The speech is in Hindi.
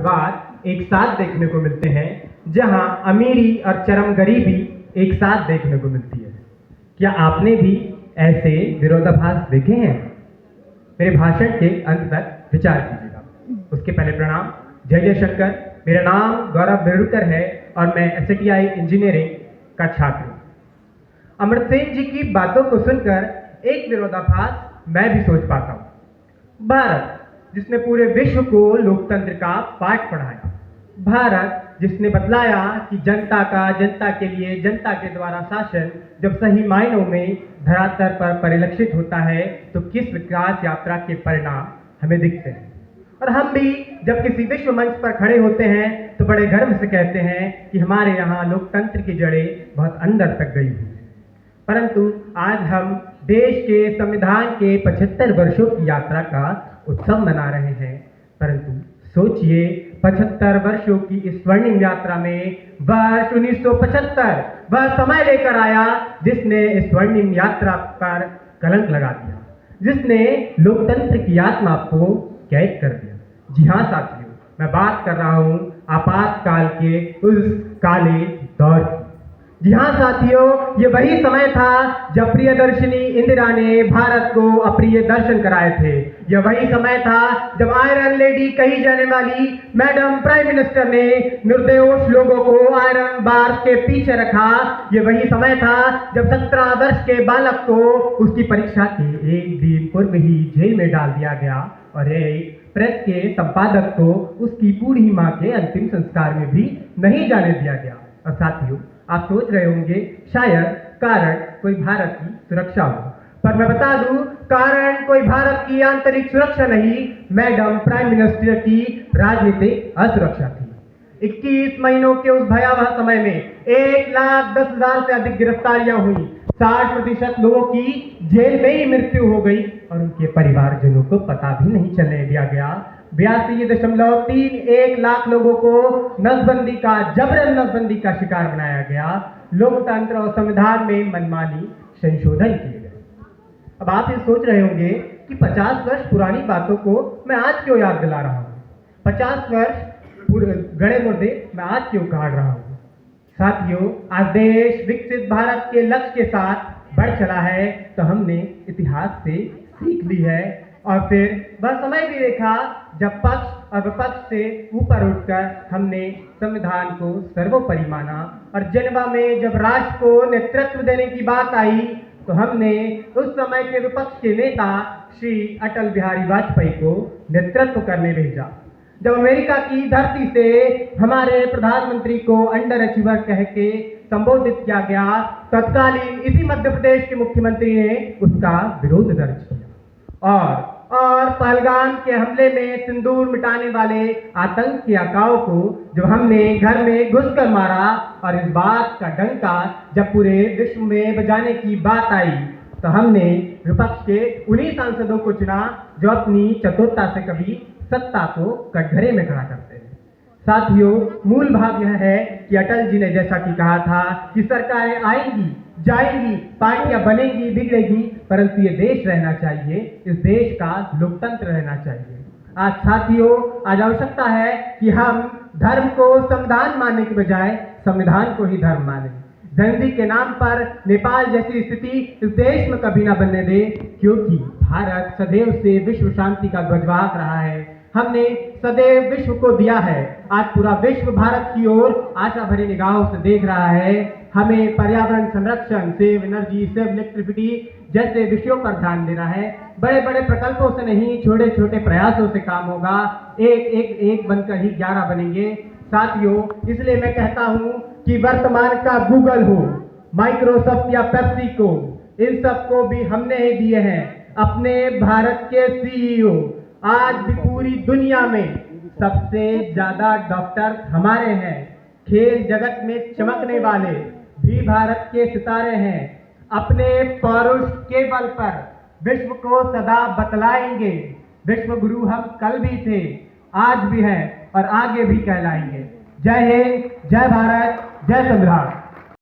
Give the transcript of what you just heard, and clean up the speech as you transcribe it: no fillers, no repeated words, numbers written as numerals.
बाद एक साथ देखने को मिलते हैं, जहां अमीरी और चरम गरीबी एक साथ देखने को मिलती है। क्या आपने भी ऐसे विरोधाभास देखे हैं? मेरे भाषण के अंत तक विचार कीजिएगा। उसके पहले प्रणाम, जय जय शंकर। मेरा नाम गौरव बेरुकर है और मैं SATI इंजीनियरिंग का छात्र हूँ। अमर्त्य सेन जी की बातों को सुनकर एक विरोधाभास मैं भी सोच पाता हूँ। भारत जिसने पूरे विश्व को लोकतंत्र का पाठ पढ़ाया, भारत जिसने बतलाया कि जनता का जनता के लिए जनता के द्वारा शासन जब सही मायनों में धरातल पर परिलक्षित होता है तो किस विकास यात्रा के परिणाम हमें दिखते हैं। और हम भी जब किसी विश्व मंच पर खड़े होते हैं तो बड़े गर्व से कहते हैं कि हमारे यहाँ लोकतंत्र की जड़ें बहुत अंदर तक गई हुई हैं। परंतु आज हम देश के संविधान के 75 वर्षों की यात्रा का उत्सव मना रहे हैं। परंतु सोचिए, 75 वर्षों की इस स्वर्णिम यात्रा में वर्ष 1975 वह समय लेकर आया जिसने इस स्वर्णिम यात्रा पर कलंक लगा दिया, जिसने लोकतंत्र की आत्मा को कैद कर दिया। जी हाँ साथियों, मैं बात कर रहा हूँ आपातकाल के उस काले दौर की। जी हाँ साथियों, ये वही समय था जब प्रियदर्शिनी इंदिरा ने भारत को अप्रिय दर्शन कराए थे। यह वही समय था जब आयरन लेडी कही जाने वाली मैडम प्राइम मिनिस्टर ने निर्दोष लोगों को आयरन बार के पीछे रखा। ये वही समय था जब 17 वर्ष के बालक को उसकी परीक्षा के एक दिन पूर्व ही जेल में डाल दिया गया और एक प्रेस के संपादक को उसकी बूढ़ी माँ के अंतिम संस्कार में भी नहीं जाने दिया गया। और साथियों, आप सोच रहे होंगे शायद कारण कोई भारत की सुरक्षा हो, पर मैं बता दूं, कारण कोई भारत की आंतरिक सुरक्षा नहीं, मैडम प्राइम मिनिस्टर की राजनीतिक असुरक्षा थी। 21 महीनों के उस भयावह समय में 1,10,000 से अधिक गिरफ्तारियां हुई, 60% लोगों की जेल में ही मृत्यु हो गई और उनके परिवारजनों को पता भी नहीं चलने दिया गया। 82.31 लाख लोगों को नसबंदी का जबरन नसबंदी का शिकार बनाया गया। लोकतंत्र और संविधान में मनमानी संशोधन किए गए। अब आप ये सोच रहे होंगे कि 50 वर्ष पुरानी बातों को मैं आज क्यों याद दिला रहा हूँ, 50 वर्ष गड़े मुर्दे मैं आज क्यों काट रहा हूँ। साथियों, आज देश विकसित भारत के लक्ष्य के साथ बढ़ चला है तो हमने इतिहास से सीख ली है और फिर वह समय भी देखा जब पक्ष और विपक्ष से ऊपर उठकर हमने संविधान को सर्वोपरि माना और जेनेवा में जब राष्ट्र को नेतृत्व देने की बात आई तो हमने उस समय के विपक्ष के नेता श्री अटल बिहारी वाजपेयी को नेतृत्व करने भेजा। जब अमेरिका की धरती से हमारे प्रधानमंत्री को अंडर अचीवर कह के संबोधित किया गया, तत्कालीन इसी मध्य प्रदेश के मुख्यमंत्री ने उसका विरोध दर्ज किया और पहलगाम के हमले में सिंदूर मिटाने वाले आतंकी आकाओं को जब हमने घर में घुसकर मारा और इस बात का डंका जब पूरे विश्व में बजाने की बात आई तो हमने विपक्ष के उन्हीं सांसदों को चुना जो अपनी चतुरता से कभी सत्ता को कटघरे में खड़ा करते हैं। साथियों, मूल भाव यह है कि अटल जी ने जैसा कि कहा था कि सरकारें आएंगी जाएंगी, पार्टियां बनेंगी बिगड़ेगी, परंतु ये देश रहना चाहिए, इस देश का लोकतंत्र रहना चाहिए। आज साथियों, आज आवश्यकता है कि हम धर्म को संविधान मानने के बजाय संविधान को ही धर्म माने। धनजी के नाम पर नेपाल जैसी स्थिति इस देश में कभी ना बनने दे, क्योंकि भारत सदैव से विश्व शांति का ध्वजवाहक रहा है। हमने सदैव विश्व को दिया है। आज पूरा विश्व भारत की ओर आशा भरी निगाहों से देख रहा है। हमें पर्यावरण संरक्षण, सेव एनर्जी, सेव इलेक्ट्रिसिटी जैसे विषयों पर ध्यान देना है। बड़े बड़े प्रकल्पों से नहीं, छोटे छोटे प्रयासों से काम होगा। एक बनकर ही 11 बनेंगे। साथियों, इसलिए मैं कहता हूं कि वर्तमान का गूगल हो, माइक्रोसॉफ्ट या पेप्सी को, इन सबको भी हमने ही दिए हैं अपने भारत के CEO। आज भी पूरी दुनिया में सबसे ज्यादा डॉक्टर हमारे हैं। खेल जगत में चमकने वाले भी भारत के सितारे हैं। अपने पौरुष के बल पर विश्व को सदा बतलाएंगे। विश्व गुरु हम कल भी थे, आज भी हैं और आगे भी कहलाएंगे। जय हिंद, जय भारत, जय संविधान।